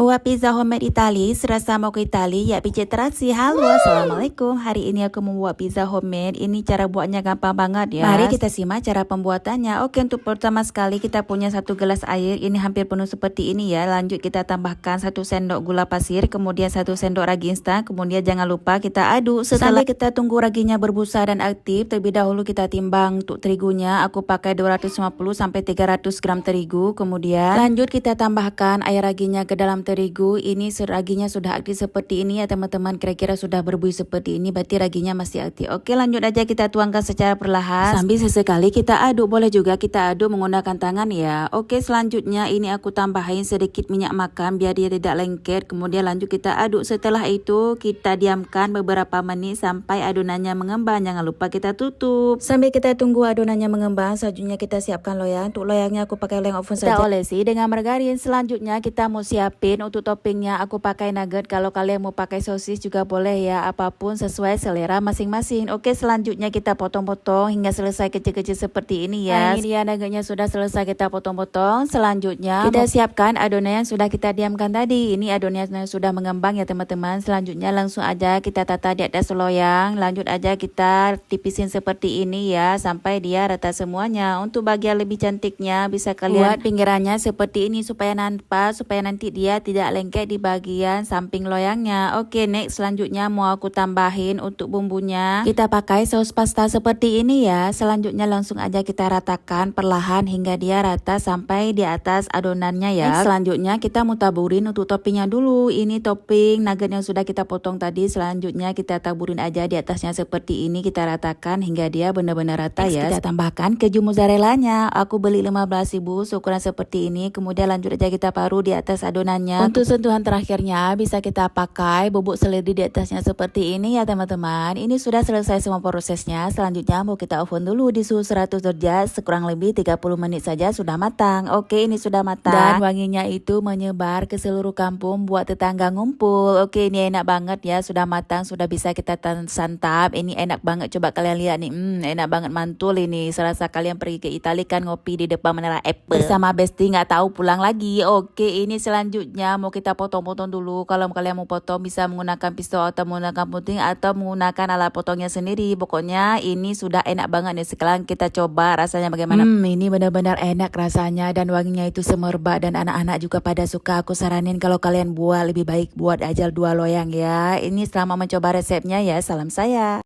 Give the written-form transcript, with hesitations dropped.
Buat pizza homemade Itali, serasa mau ke Itali, ya pijit terasi. Halo, assalamualaikum. Hari ini aku membuat pizza homemade. Ini cara buatnya gampang banget ya. Mari kita simak cara pembuatannya. Oke, untuk pertama sekali kita punya 1 gelas air. Ini hampir penuh seperti ini ya. Lanjut kita tambahkan 1 sendok gula pasir, kemudian 1 sendok ragi instan. Kemudian jangan lupa kita aduk. Setelah kita tunggu raginya berbusa dan aktif, terlebih dahulu kita timbang untuk terigunya. Aku pakai 250 sampai 300 gram terigu. Kemudian lanjut kita tambahkan air raginya ke dalam terigu. Ini raginya sudah aktif seperti ini ya teman-teman, kira-kira sudah berbuih seperti ini, berarti raginya masih aktif. Oke, lanjut aja kita tuangkan secara perlahan sambil sesekali kita aduk. Boleh juga kita aduk menggunakan tangan ya. Oke, selanjutnya ini aku tambahin sedikit minyak makan biar dia tidak lengket. Kemudian lanjut kita aduk. Setelah itu kita diamkan beberapa menit sampai adonannya mengembang. Jangan lupa kita tutup. Sambil kita tunggu adonannya mengembang, selanjutnya kita siapkan loyang. Untuk loyangnya aku pakai loyang oven saja. Kita olesi dengan margarin. Selanjutnya kita mau siapin untuk toppingnya. Aku pakai nugget, kalau kalian mau pakai sosis juga boleh ya, apapun sesuai selera masing-masing. Oke, selanjutnya kita potong-potong hingga selesai kecil-kecil seperti ini ya. Ini dia nuggetnya sudah selesai kita potong-potong. Selanjutnya kita siapkan adonan yang sudah kita diamkan tadi. Ini adonannya sudah mengembang ya teman-teman. Selanjutnya langsung aja kita tata di atas loyang. Lanjut aja kita tipisin seperti ini ya sampai dia rata semuanya. Untuk bagian lebih cantiknya bisa kalian buat pinggirannya seperti ini supaya nampak, supaya nanti dia tidak lengket di bagian samping loyangnya. Oke, next selanjutnya mau aku tambahin untuk bumbunya. Kita pakai saus pasta seperti ini ya. Selanjutnya langsung aja kita ratakan perlahan hingga dia rata sampai di atas adonannya ya. Next, selanjutnya kita mau taburin untuk toppingnya dulu. Ini topping nugget yang sudah kita potong tadi. Selanjutnya kita taburin aja di atasnya seperti ini. Kita ratakan hingga dia benar-benar rata. Next, ya. Kita tambahkan keju mozzarellanya. Aku beli 15.000 ukuran seperti ini. Kemudian lanjut aja kita paruh di atas adonannya. Untuk sentuhan terakhirnya bisa kita pakai bubuk seledri di atasnya seperti ini ya teman-teman. Ini sudah selesai semua prosesnya. Selanjutnya mau kita oven dulu di suhu 100 derajat sekurang lebih 30 menit saja sudah matang. Oke, ini sudah matang dan wanginya itu menyebar ke seluruh kampung buat tetangga ngumpul. Oke, ini enak banget ya, sudah matang, sudah bisa kita santap. Ini enak banget, coba kalian lihat nih. Enak banget, mantul ini. Serasa kalian pergi ke Italia kan ngopi di depan Menara Eiffel bersama Besti nggak tahu pulang lagi. Oke, ini selanjutnya mau kita potong-potong dulu. Kalau kalian mau potong bisa menggunakan pisau atau menggunakan gunting atau menggunakan alat potongnya sendiri. Pokoknya ini sudah enak banget nih. Sekarang kita coba rasanya bagaimana. Ini benar-benar enak rasanya dan wanginya itu semerbak dan anak-anak juga pada suka. Aku saranin kalau kalian buat lebih baik buat aja 2 loyang ya. Ini selama mencoba resepnya ya. Salam saya.